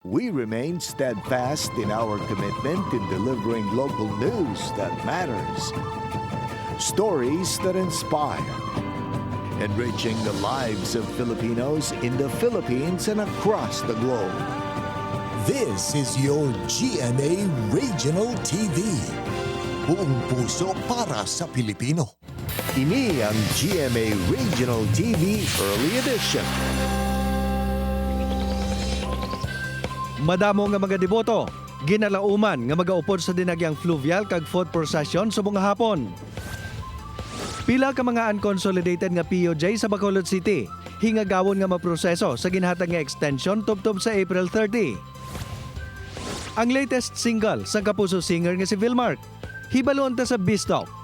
we remain steadfast in our commitment in delivering local news that matters. Stories that inspire. Enriching the lives of Filipinos in the Philippines and across the globe. This is your GMA Regional TV. Buong puso para sa Pilipino. Ini ang GMA Regional TV Early Edition. Madamo nga mga deboto, ginalauman nga magaupod sa dinagyang fluvial kag foot procession subong nga hapon. Pila ka mga unconsolidated nga POJ sa Bacolod City, hingagawon nga maproseso sa ginhatag nga extension tubtob sa April 30. Ang latest single sa kapuso singer nga si Vilmark, hibalon ta sa Bistalk.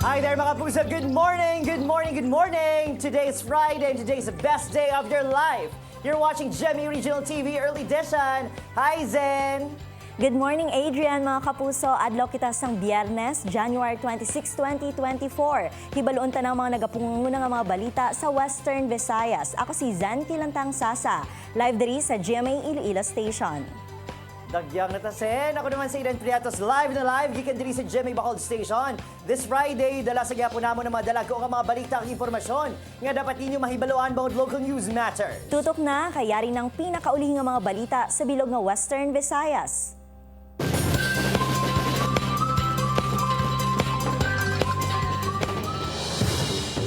Hi there mga puso, good morning, good morning, good morning! Today is Friday and today is the best day of your life. You're watching GMA Regional TV Early Edition. Hi Zen! Good morning, Adrian, mga kapuso. Adlaw kita sang Biyernes, January 26, 2024. Hibaluon ta ng mga nagapunguna nga mga balita sa Western Visayas. Ako si Zen Kilantang Sasa, live diri sa GMA Iloilo Station. Dagyang natasen. Ako naman si Eden Priatos, live na live, gikan diri sa GMA Bacolod Station. This Friday, dala sa gyapon namo na mga dalag ko nga mga balita at impormasyon nga dapat ninyo mahibaluan bawod local news matter. Tutok na, kayari ng pinakaulihing nga mga balita sa bilog nga Western Visayas.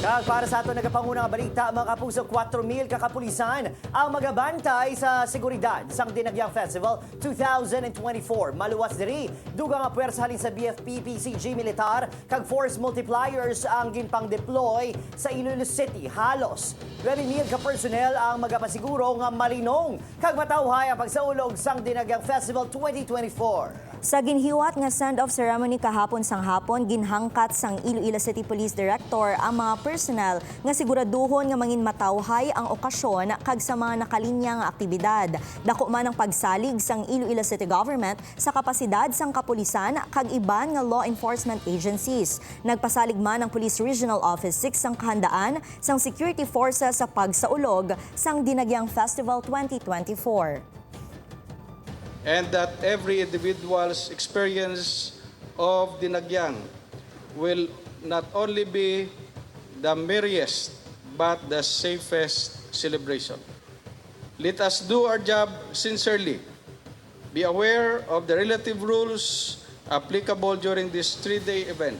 Kag para sa ato nagapangunang balita, mga kapuso, 4,000 kakapulisan ang magabantay sa seguridad sang Dinagyang Festival 2024. Maluwas diri, dugang nga puwersa halin sa BFP, PCG Militar, kag force multipliers ang ginpang-deploy sa Iloilo City. Halos 20,000 ka personnel ang magapasiguro nga malinong kag matawhay ang pagsaulog sang Dinagyang Festival 2024. Sa ginhiwat nga send-off ceremony kahapon sang hapon, ginhangkat sang Iloilo City Police Director ang mga personnel nga siguraduhon nga mangin matawhay ang okasyon kag sa mga nakalinya nga aktibidad. Dako man ang pagsalig sang Iloilo City Government sa kapasidad sang kapulisan kag iban nga law enforcement agencies. Nagpasalig man ang Police Regional Office 6 sang kahandaan sang security forces sa pagsaulog sang Dinagyang Festival 2024. And that every individual's experience of Dinagyang will not only be the merriest but the safest celebration. Let us do our job sincerely. Be aware of the relative rules applicable during this 3-day event.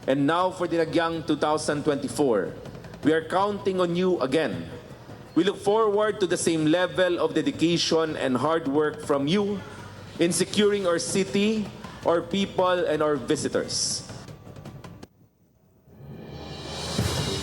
And now for Dinagyang 2024, we are counting on you again. We look forward to the same level of dedication and hard work from you in securing our city, our people, and our visitors.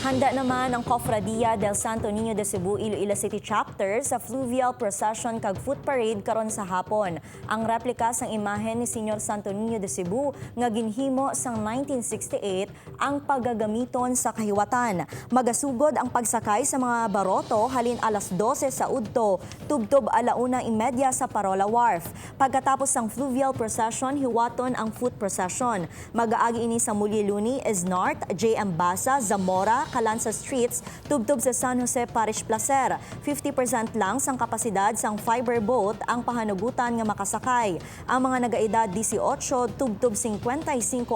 Handa naman ang Cofradia del Santo Niño de Cebu Iloilo City Chapter sa fluvial procession kag foot parade karon sa hapon. Ang replika sang imahen ni Senyor Santo Niño de Cebu nga ginhimo sang 1968 ang paggagamiton sa kahiwatan. Magasugod ang pagsakay sa mga baroto halin alas 12 sa udto, tubtob alauna imedya sa Parola Wharf. Pagkatapos sang fluvial procession, hiwaton ang foot procession. Mag-aagi ini sa Mulyeluni, Esnart, J.M. Basa, Zamora, Calanza Streets, tubtob sa San Jose Parish Placer. 50% lang sang kapasidad sang fiber boat ang pahanugutan nga makasakay. Ang mga nagaedad 18 tubtob 55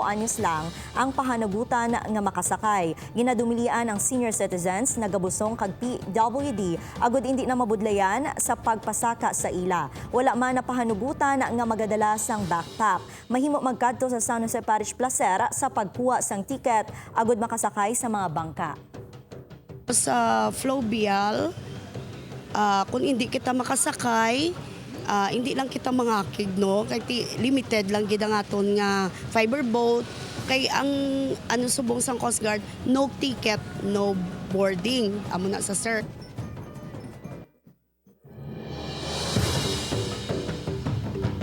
anyos lang ang pahanugutan nga makasakay. Ginadumilian ang senior citizens nagabusong kag PWD agud indi na mabudlayan sa pagpasaka sa ila. Wala man na pahanugutan nga magadala sang backpack. Mahimo magkadto sa San Jose Parish Placer sa pagkuha sang ticket agud makasakay sa mga bangka. Sa fluvial, kung hindi kita makasakay, hindi lang kita mangakig, no? Kaya limited lang gid ang aton nga fiber boat. Kay ang subong sang Coast Guard, no ticket, no boarding. Amo na sa sir.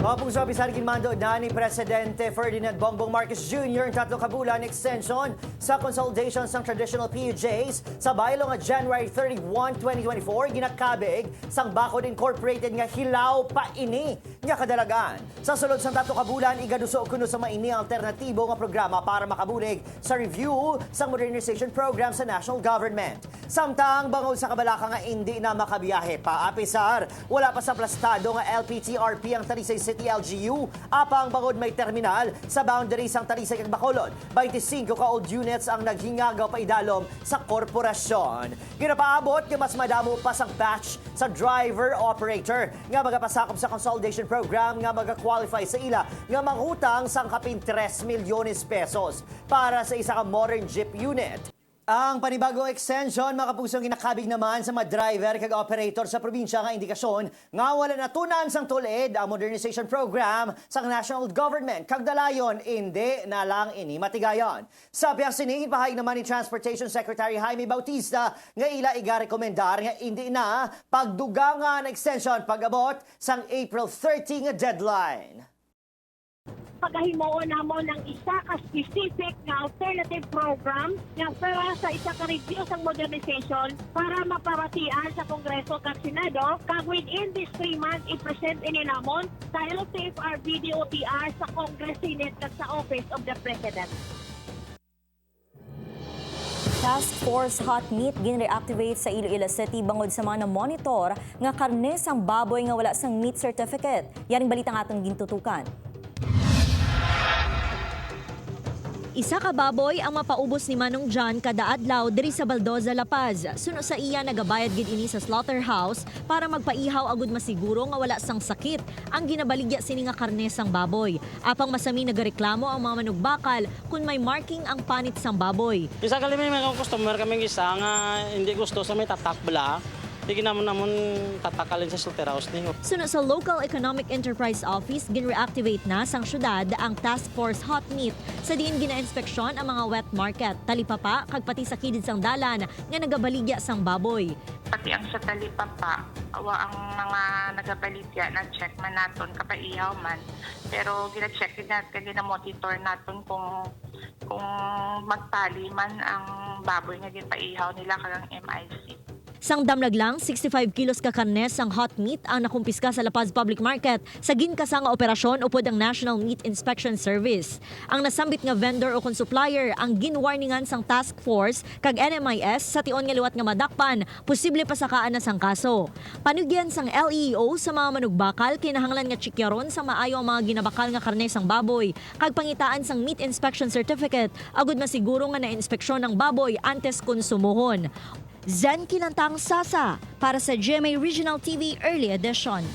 Mga puso, bisan ginmando na ni Presidente Ferdinand Bongbong Marcos Jr. ang 3 kabulan extension sa consolidation ng traditional PUJs sa baylo nga January 31, 2024, ginakabig sang Bacod Incorporated nga hilaw pa ini nga kadalagan. Sa sulod sa dato ka bulan, igaduso kuno sa maini alternatibo nga programa para makabulig sa review sa modernization program sa national government. Samtang bangod sa kabalaka nga hindi na makabiyahe pa apisar, wala pa sa plastado nga LPTRP ang Talisay City LGU, apang bangod may terminal sa boundary sang Talisay kag Bacolod. 25 ka old units ang naghingagaw pa idalom sa korporasyon. Ginapaabot nga mas madamo pa sang batch sa driver operator nga magapasakop sa consolidation program nga magakwalify sa ila nga manghutang sang kapin 3 milyones pesos para sa isa ka modern jeep unit. Ang panibagong extension, mga kapusong ginakabig naman sa mga driver kag operator sa probinsya nga indikasyon nga wala natunan sang tulid ang modernization program sa national government. Kag dalayon, hindi na lang ini matigayon. Sa piyang siningin, pahayag naman ni Transportation Secretary Jaime Bautista nga ila iga-rekomendar nga hindi na pagdugangan extension pag-abot sang April 30 nga deadline. Pagahimoon namon ng isa ka specific na alternative program nga para sa isa ka review sa modernization para mapawatian sa Kongreso kag Senado kag within this 3 months i-present ini namon sa LTFRB DOTR sa Congress, Senate kag sa Office of the President. Task Force Hot Meat gin-reactivate sa Iloilo City bangod sa mga monitor nga karne sang baboy nga wala sang meat certificate. Yaring balita nga atong gintutukan. Isa ka baboy ang mapaubos ni Manong John kada adlaw diri sa Baldoza, La Paz. Suno sa iya nagabayad gid ini sa slaughterhouse para magpaihaw agud masiguro nga wala sang sakit ang ginabaligya sini nga karne sang baboy. Apang masami nagareklamo ang mga manugbakal kung may marking ang panit sang baboy. Isa kali may mga customer kaming isa nga hindi gusto sa may tatak bala. Hindi namon tatakalin sa slaughterhouse ninyo. Suno sa Local Economic Enterprise Office, gin-reactivate na sang syudad ang Task Force Hot Meat sa diin gina-inspeksyon ang mga wet market, talipapa, kag pati sa kidid sang dalan nga nagabaligya sang baboy. Pati ang sa talipapa, awa ang mga nagabaligya na check man naton kapaihaw man. Pero gina-check din natin, gina-monitor naton kung magtali man ang baboy nga ginpaihaw nila kagang MIC. Sang damlag lang, 65 kilos ka karne sang hot meat ang nakumpiska sa La Paz Public Market sa ginka nga operasyon upod ang National Meat Inspection Service. Ang nasambit nga vendor o supplier ang ginwarningan sang task force kag NMIS sa tion nga liwat nga madakpan, posible pasakaan na sang kaso. Panugyan sang LEO sa mga manugbakal kinahanglan nga tsikyaron sa maayo ang mga ginabakal nga karne sang baboy kag pangitaan sang meat inspection certificate agud masiguro nga na-inspeksyon ang baboy antes konsumohon. Zen Kinantang Sasa para sa GMA Regional TV Early Edition.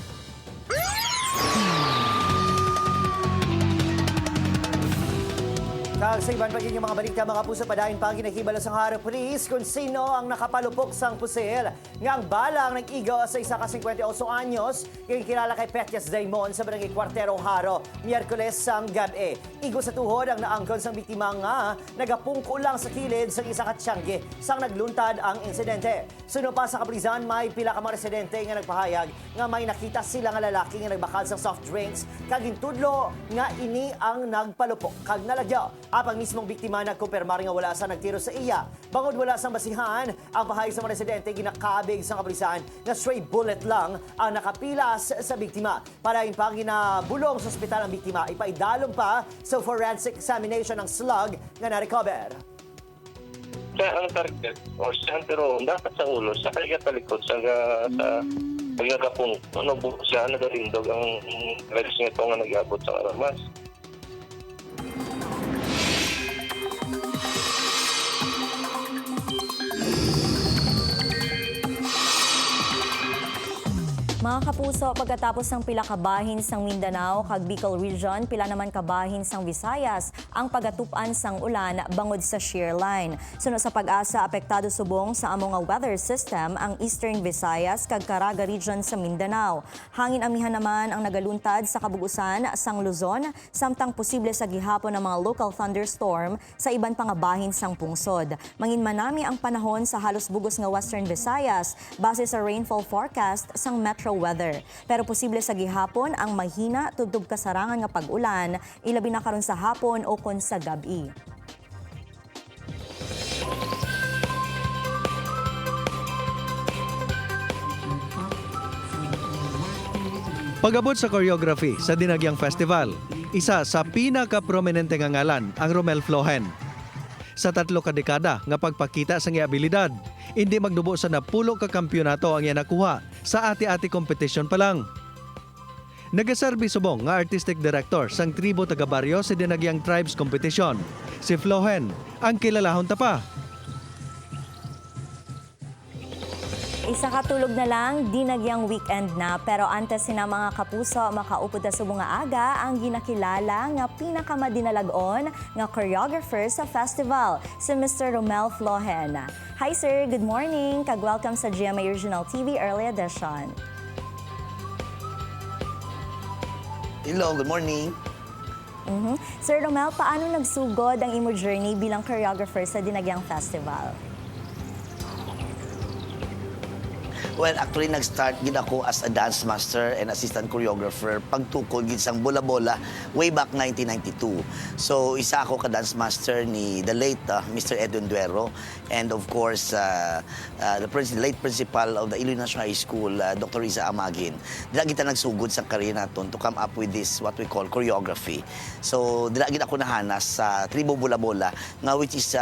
Kag sa iban pagiging mga balita, mga puso, padayon pa ang ginahibala sang Haro Police kung sino ang nakapalupok sang pusil nga ang balang nag-igaw sa isa ka 58 anyos yung kilala kay Petias Daimon sa barangay Kwarterong Haro, Miyerkules sang gabi. Igo sa tuhod ang naangkon sang biktima nga nagapungko lang sa kilid sang isa ka tiyangge sang nagluntad ang insidente. Suno pa sa kapulisan, may pila ka mga residente nga nagpahayag nga may nakita sila nga lalaki nga nagbakal sang soft drinks kag intudlo nga ini ang nagpalupok kag nalagyaw. Apang mismong biktima nagkumpirmar nga wala sa nagtiro sa iya. Bangod wala sang basihan, ang pahayag sa mga residente ginakabig sa kapulisan nga stray bullet lang ang nakapilas sa biktima. Para pa ginabulong sa ospital ang biktima, ipaidalong pa sa forensic examination ng slug nga na-recover. Siya ang target o siya pero dapat sa ulo, sa kagatalikod, sa pagkakapong siya nagarindog ang legs nito nga nag-abot sa aramas. Mga kapuso, pagkatapos ng pila kabahin sang Mindanao kag Bicol Region, pila naman kabahin sang Visayas ang pagatupan sang ulan bangod sa shear line. Suno sa pag-asa, apektado subong sa among nga weather system ang Eastern Visayas kag Caraga Region sa Mindanao. Hangin amihan naman ang nagaluntad sa kabugusan sang Luzon, samtang posible sa gihapon ng mga local thunderstorm sa iban pang bahin sang pungsod. Manginmanami ang panahon sa halos bugos nga Western Visayas base sa rainfall forecast sang Metro Weather. Pero posible sa gihapon ang mahina tudtog kasarangan nga pag-ulan, ilabi na karon sa hapon o kon sa gabi. Pag-abot sa choreography sa Dinagyang Festival, isa sa pinaka-prominente nga ngalan ang Romel Flohen. Sa 3 ka dekada nga pagpakita sa iyang abilidad, hindi magdubo sa napulo ka kampyonato ang iya nakuha sa ati-ati competition pa lang. Nagaserbi subong nga artistic director sang tribo taga baryo sa Dinagyang Tribes Competition. Si Flohen ang kilalahon ta pa. Isa katulog na lang, dinagyang weekend na, pero antes sina mga kapuso makaupod sa bunga aga ang ginakilala nga pinakamadinalagon nga choreographer sa festival, si Mr. Romel Flohen. Hi sir, good morning. Kag-welcome sa GMA Regional TV Early Edition. Hello, good morning. Sir Romel, paano nagsugod ang imo journey bilang choreographer sa Dinagyang Festival? Well, actually, nag-start gid ako as a dance master and assistant choreographer pagtukod gid sang Bola-Bola way back 1992. So, isa ako ka-dance master ni the late Mr. Edwin Duero and of course, the late principal of the Iloilo National High School, Dr. Riza Amagin. Dila kita nagsugod sa career naton to come up with this, what we call choreography. So, dila gid ako nahanas sa Tribo Bola-Bola, nga which is,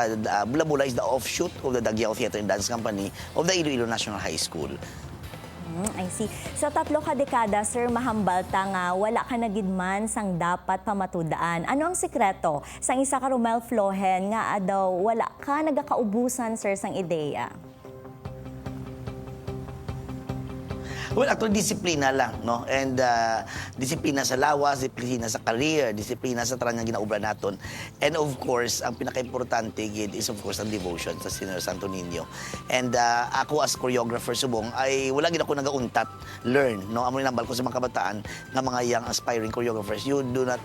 Bola-Bola is the offshoot of the Daguiao Theater and Dance Company of the Iloilo National High School. I see. Sa 3 ka dekada, sir, mahambalta nga wala ka nagidman sang dapat pamatudaan. Ano ang sikreto sang isa ka Romel Flohen nga daw wala ka nagakaubusan, sir, sang ideya? Well, actually, disiplina lang, no? And disiplina sa lawas, disiplina sa career, disiplina sa tarang nga ginaubra naton. And of course, ang pinaka-importante gid is of course ang devotion sa Señor Santo Niño. And ako as choreographer subong ay wala gid ako nagauntat, learn, no? Amo nambal ko sa mga kabataan nga mga young aspiring choreographers, you do not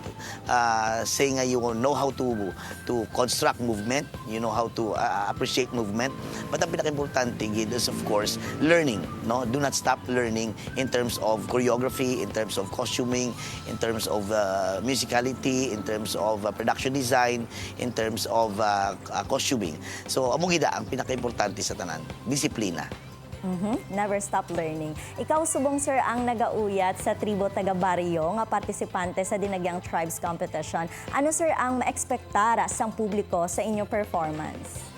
say nga you know how to construct movement, you know how to appreciate movement. But ang pinaka-importante gid is of course learning, no? Do not stop learning in terms of choreography, in terms of costuming, in terms of musicality, in terms of production design, in terms of costuming. So, amo gida ang pinaka-importante sa tanan, disiplina. Never stop learning. Ikaw, subong sir, ang nagauyat sa Tribo Taga Barrio nga partisipante sa Dinagyang Tribes Competition. Ano sir ang maekspektara sang publiko sa inyong performance?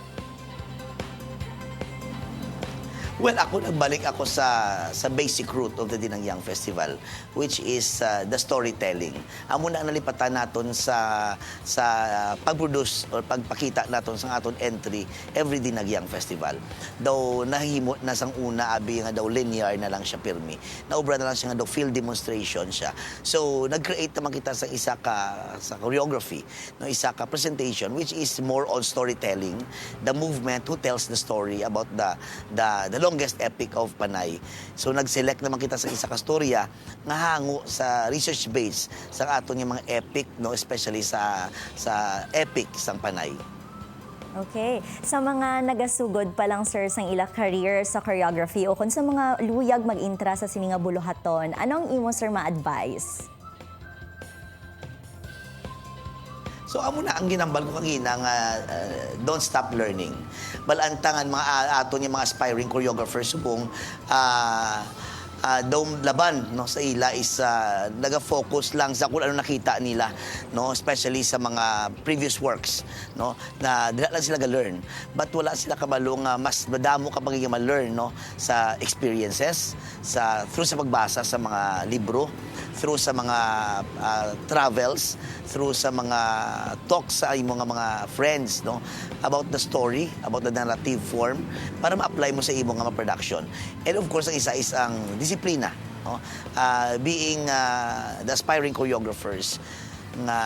Well, nagbalik ako sa basic root of the Dinagyang Festival, which is the storytelling. Amo na nalipatan naton sa pag-produce or pagpakita naton sa aton entry every Dinagyang Festival. Though nahimo na sang una abi nga daw linear na lang siya pirmi. Naobra na lang siya nga daw field demonstration siya. So nag-create naman kita sa isa ka sa choreography, no, isa ka presentation which is more on storytelling, the movement who tells the story about the longest epic of Panay. So nag-select naman kita sa isa ka storya nga hango sa research base sa aton yung mga epic, no, especially sa epic sang Panay. Okay. Sa mga nagasugod pa lang, sir, sang ila career sa choreography o kung sa mga luyag mag-intra sa sininga buluhaton, anong imo, sir, ma-advise? So amo na ang ginambal ko kagina nga don't stop learning. Balantangan mga aton yung mga aspiring choreographers subong daw laban, no, sa ila is naga-focus lang sa kung ano nakita nila, no, especially sa mga previous works, no, na dila lang sila ga-learn, but wala sila kabalo nga mas madamo ka pagiging ma-learn, no, sa experiences, through sa pagbasa sa mga libro, through sa mga travels, through sa mga talks sa imo nga mga friends, no, about the story, about the narrative form, para ma-apply mo sa imo nga production. And of course, ang isa is ang disiplina, no? Being the aspiring choreographers nga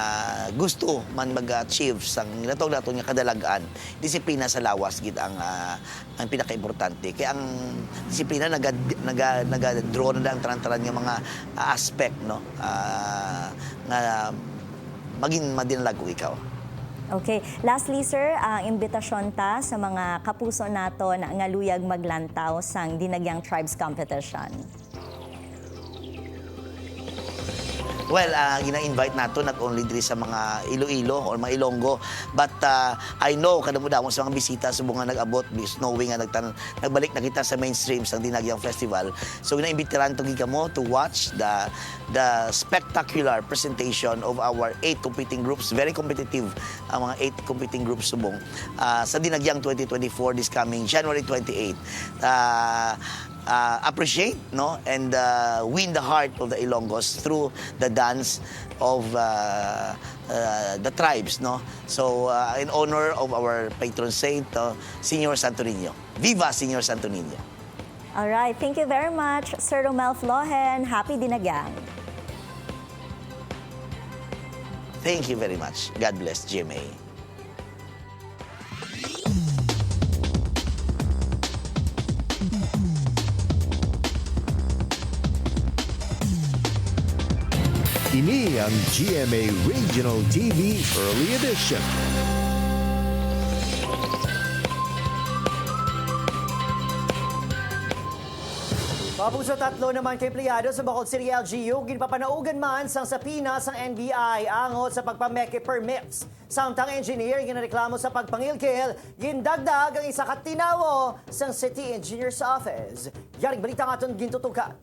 gusto man mag-achieve sang natog nato nga kadalagan, disiplina sa lawas gid ang pinaka-importante. Kaya ang disiplina naga-draw na ang tanan-tanan nga mga aspect, no, nga maging madinalago ikaw. Okay. Lastly, sir, ang imbitasyon ta sa mga kapuso nato na nga luyag maglantaw sang Dinagyang Tribes Competition. Well, gina-invite nato not only diri sa mga Iloilo or mga Ilonggo, but I know kada mo sa mga bisita sa mga nag-abot because knowing nga nagbalik na kita sa mainstream sa Dinagyang Festival. So gina-imbitaran to gikamo to watch the spectacular presentation of our 8 competing groups. Very competitive ang mga 8 competing groups subong sa Dinagyang 2024 this coming January 28. Appreciate and win the heart of the Ilonggos through the dance of the tribes. So in honor of our patron saint, Senior Santo Niño. Viva Senior Santo Niño! All right, thank you very much, Sir Romel Flohen. Happy Dinagyang. Thank you very much. God bless GMA. Ini ang GMA Regional TV Early Edition. Kapuso, 3 naman kay empleyado sa Bacolod City LGU, ginpapanaugan man sang sapina sang NBI angot sa pagpameke permits. Samtang engineer ginareklamo sa pagpangilkil, gindagdag ang isa ka tinawo sang City Engineer's Office. Yaring balita nga itong gintutukan.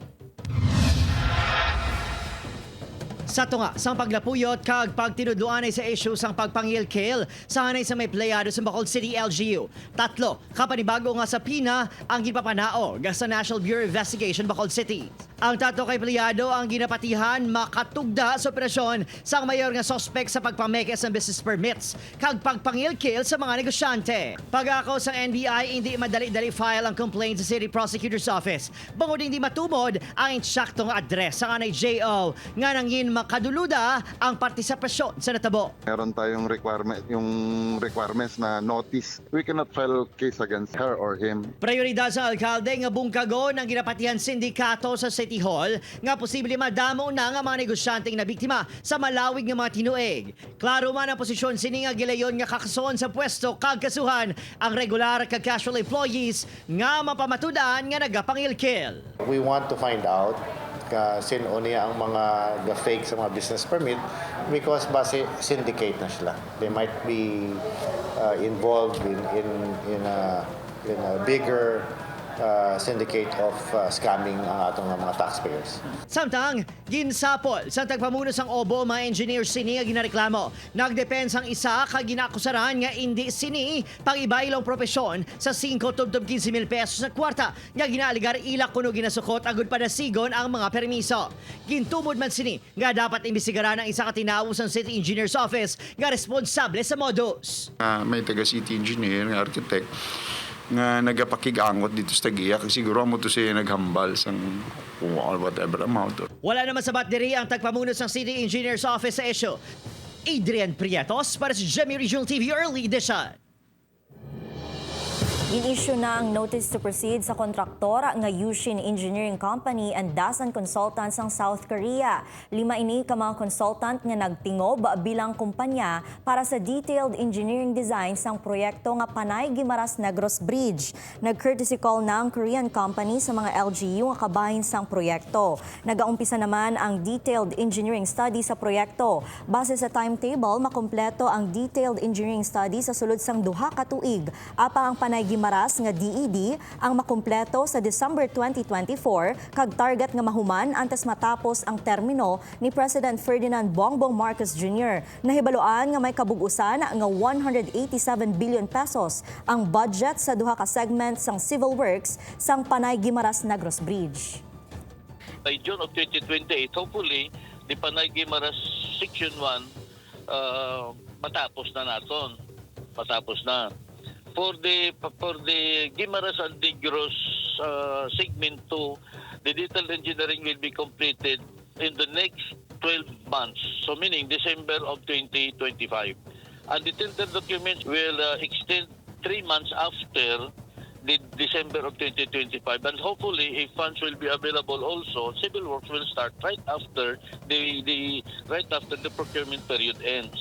Sa tunga, sang paglapuyot kag pagtinudluan ay sa issue sang pagpangilkil sa hanay sa may playado sa Bacolod City LGU. 3 kapanibago nga sa PINA ang ginpapanao sa National Bureau of Investigation Bacolod City. Ang 3 kay playado ang ginapatihan makatugda sa operasyon sang mayor nga suspect sa pagpameke sa business permits kag pagpangilkil sa mga negosyante. Pag-ako sa NBI, hindi madali-dali file ang complaint sa City Prosecutor's Office. Bangod hindi matumod ang insaktong address sa kanay JO nga nangin makaduluda ang partisipasyon sa natabo. Meron tayong requirements na notice. We cannot file case against her or him. Prioridad sa alkalde nga bungkagon ang ginapatihan sindikato sa City Hall nga posible madamo na nga mga negosyanteng na biktima sa malawig nga mga tinuig. Klaro man ang posisyon sini nga gilayon nga kakason sa pwesto kag kasuhan ang regular kag casual employees nga mapamatudan nga nagapangilkil. We want to find out sino niya ang mga fake sa mga business permit because base syndicate na sila. They might be involved in a bigger syndicate of scamming ang atong mga taxpayers. Samtang, ginsapol sa tagpamuno sang obo mga engineers sini nga ginareklamo. Nagdepensang isa ka ginakusaran nga hindi sini pang-iba ilang propesyon sa 5 tubtob 15,000 pesos sa kwarta nga ginaaligar ilak kuno ginasukot agud pa nasigon ang mga permiso. Gintumod man sini nga dapat imbestigaran ang isa ka tinawo sa City Engineer's Office nga responsable sa modus. May taga City Engineer nga architect nga nagapakigangot dito sa tagiya kasi siguro mo to siya naghambal sang whatever amount. Wala naman sabat diri ang tagpamuno sa City Engineer's Office sa issue. Adrian Prietos para sa GMA Regional TV Early Edition. In-issue na ang notice to proceed sa kontraktor nga Yushin Engineering Company and Dasan Consultants ng South Korea. 5 ini ka mga consultant nga nagtingob bilang kumpanya para sa detailed engineering design sang proyekto nga Panay Guimaras Negros Bridge. Nag-courtesy call na ang Korean company sa mga LGU nga kabahin sang proyekto. Nagaumpisa naman ang detailed engineering study sa proyekto. Base sa timetable, makumpleto ang detailed engineering study sa sulod sang 2 ka tuig. Apa ang Panay Guimaras nga DED ang makumpleto sa December 2024 kag target nga mahuman antes matapos ang termino ni President Ferdinand Bongbong Marcos Jr. Nahibaluan nga may kabugusan nga 187 billion pesos ang budget sa 2 ka segment sang civil works sang Panay Guimaras Negros Bridge. By June of 2028, hopefully, the Panay Guimaras Section 1 matapos na naton. Matapos na. For the Guimaras and Negros segment 2, the detailed engineering will be completed in the next 12 months. So meaning December of 2025. And the tender documents will extend 3 months after the December of 2025. And hopefully, if funds will be available also, civil works will start right after the procurement period ends.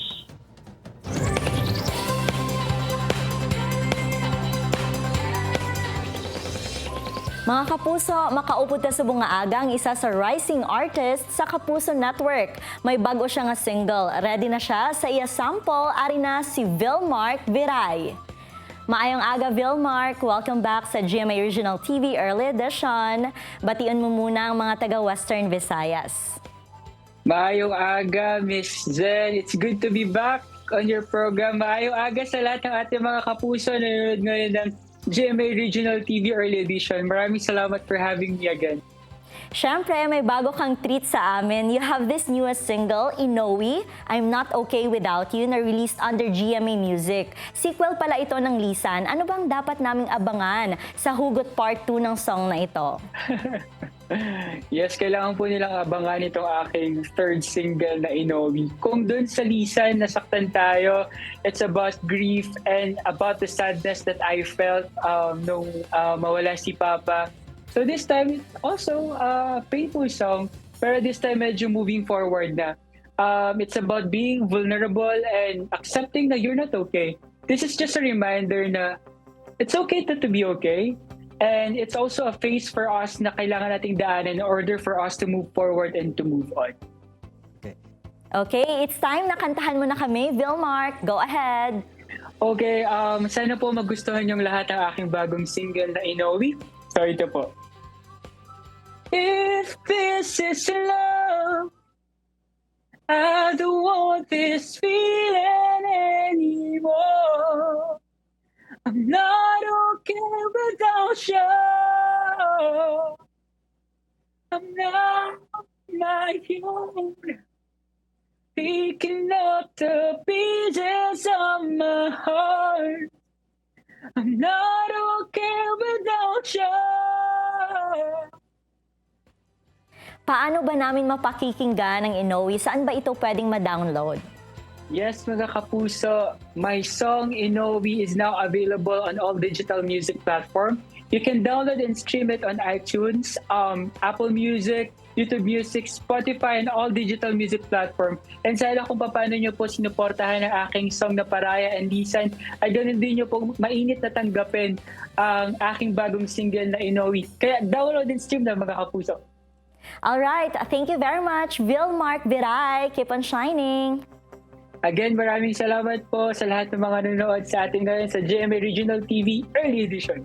Mga kapuso, makaupod ta sa bunga aga ang isa sa rising artist sa Kapuso Network. May bago siya nga single. Ready na siya sa iya sample, ari na si Vilmark Viray. Maayong aga, Vilmark. Welcome back sa GMA Regional TV Early Edition. Bation mo muna ang mga taga-Western Visayas. Maayong aga, Miss Zen. It's good to be back on your program. Maayong aga sa lahat ng ating mga kapuso na nanonood ngayon ng GMA Regional TV Early Edition. Maraming salamat for having me again. Siyempre, may bago kang treat sa amin. You have this newest single, Inoue, I'm Not Okay Without You, na released under GMA Music. Sequel pala ito ng Lisan. Ano bang dapat naming abangan sa hugot part 2 ng song na ito? Yes, kailangan po nilang abangan itong aking third single na Inoue. Kung dun sa Lisan, nasaktan tayo, it's about grief and about the sadness that I felt nung mawala si Papa. So this time, also a painful song, pero this time medyo moving forward na. It's about being vulnerable and accepting that you're not okay. This is just a reminder na it's okay to be okay. And it's also a phase for us na kailangan nating daanan in order for us to move forward and to move on. Okay, it's time na kantahan mo na kami. Vilmark, go ahead. Okay, sana po magustuhan yung lahat ng aking bagong single na Inoue. So ito po. If this is love, I don't want this feeling anymore. I'm not okay without you. I'm not my own. Picking up the pieces of my heart. I'm not okay without you. Paano ba namin mapakikinggan ang Inoue? Saan ba ito pwedeng ma-download? Yes, mga kapuso, my song Inoue is now available on all digital music platforms. You can download and stream it on iTunes, Apple Music, YouTube Music, Spotify, and all digital music platforms. And sana kung paano nyo po sinuportahan ang aking song na Paraya and Lisan, ay ganun din nyo po mainit na tanggapin ang aking bagong single na Inoue. Kaya download and stream na, mga kapuso. Alright, thank you very much, Vilmark Viray. Keep on shining. Again, maraming salamat po sa lahat ng mga nanonood sa ating ngayon sa GMA Regional TV Early Edition.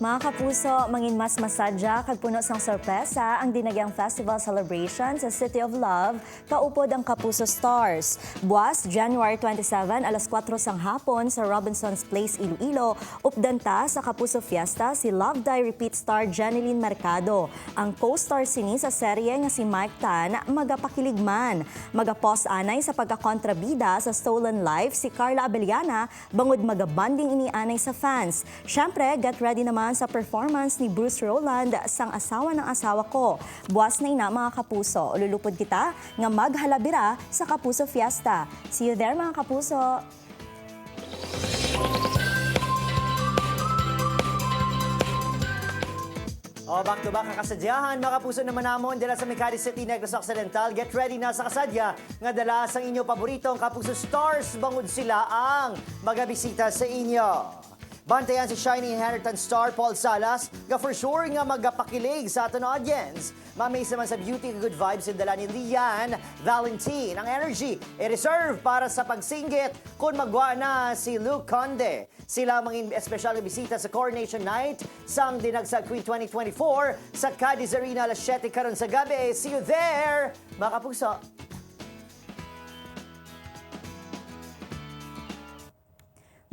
Mga kapuso, mangin mas masadya kag puno sang sorpresa ang Dinagyang Festival Celebration sa City of Love, kaupod ang Kapuso Stars. Buwas, January 27, alas 4 sang hapon sa Robinson's Place, Iloilo, updanta sa Kapuso Fiesta si Love Die Repeat star Jeneline Mercado. Ang co-star sini sa serye nga si Mike Tan, magapakiligman. Magapos anay sa pagkakontrabida sa Stolen Life si Carla Abellana, bangod magabanding inianay sa fans. Syempre, get ready naman sa performance ni Bruce Roland sang Asawa ng Asawa Ko. Buwas na ina, mga kapuso. Lulupod kita nga maghalabira sa Kapuso Fiesta. See you there, mga kapuso! Back to back ang kasadyahan, mga kapuso naman namon dala sa Makati City, Negros Occidental. Get ready na sa kasadya nga dala sang inyo paboritong Kapuso Stars, bangod sila ang magabisita sa inyo. Bantayan si Shiny Inheritance star Paul Salas, nga for sure nga magapakilig sa aton audience. Mamays naman sa beauty and good vibes yung dala ni Lian Valentine. Ang energy i-reserve para sa pagsinggit kung magwa na si Luke Conde. Sila mga espesyal na bisita sa Coronation Night sang Dinagsag Queen 2024 sa Cadiz Arena alas 7 karon sa gabi. See you there, mga kapuso!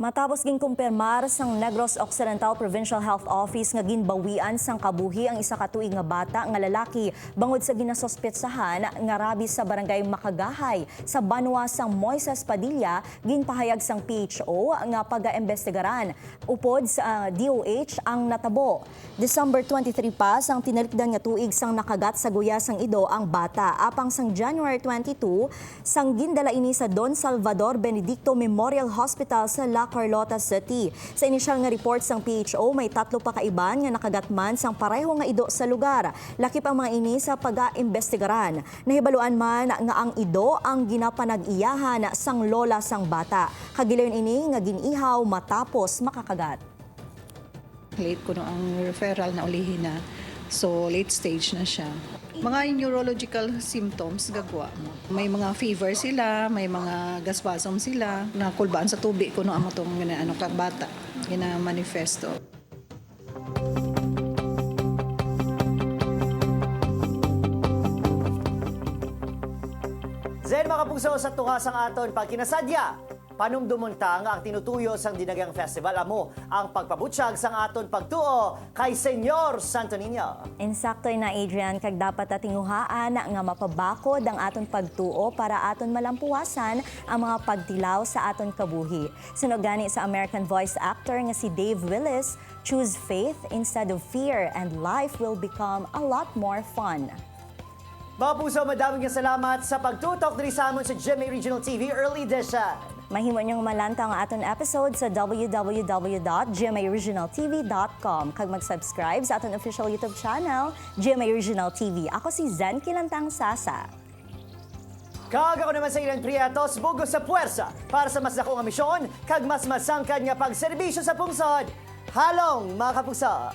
Matapos ging kumpirmar sang Negros Occidental Provincial Health Office nga ginbawian sang kabuhi ang isa ka tuig nga bata nga lalaki bangod sa ginasospetsahan nga rabies sa barangay Makagahay sa Banwa sang Moises Padilla, ginpahayag sang PHO nga pag-aimbestigaran upod sa DOH ang natabo. December 23 pa sang tinalikdan nga tuig sang nakagat sa guya sang ido ang bata, apang sang January 22 sang gindala ini sa Don Salvador Benedicto Memorial Hospital sa Lac Carlota City. Sa inisyal nga reports ng PHO, may 3 pa kaiban nga nakagatman sang pareho nga ido sa lugar. Lakip ang mga ini sa pag-aimbestigaran. Nahibaluan man nga ang ido ang ginapanag-iyahan sang lola sang bata. Kagilayon ini nga ginihaw matapos makakagat. Late ko no ang referral na ulihin na. So late stage na siya. Mga neurological symptoms gagawa mo. May mga fever sila, may mga gaspasom sila, nakulbaan sa tubig kuno ang matong ano ka bata, gina manifesto. Zen mga kapuso sa tunga sang aton pagkinasadya. Panumdumuntang ang tinutuyo sang Dinagyang Festival amo ang pagpabutyag sang aton pagtuo kay Senyor Santo Niño. Insaktoy na Adrian, kag dapat atinguhaan nga mapabakod ang aton pagtuo para aton malampuasan ang mga pagtilaw sa aton kabuhi. Sunog gani sa American voice actor nga si Dave Willis, choose faith instead of fear and life will become a lot more fun. Mga puso, madaming salamat sa pagtutok diri sa amon sa GMA Regional TV Early Edition. Mahimo niyong malanta ang aton episode sa www.gmaregionaltv.com kag mag-subscribe sa aton official YouTube channel, GMA Regional TV. Ako si Zen Kilantang Sasa. Kag ako naman sa ilang Prietos, bugos sa puwersa para sa mas dakong misyon kag mas masangkad nga pagserbisyo sa pungsod. Halong mga kapuso!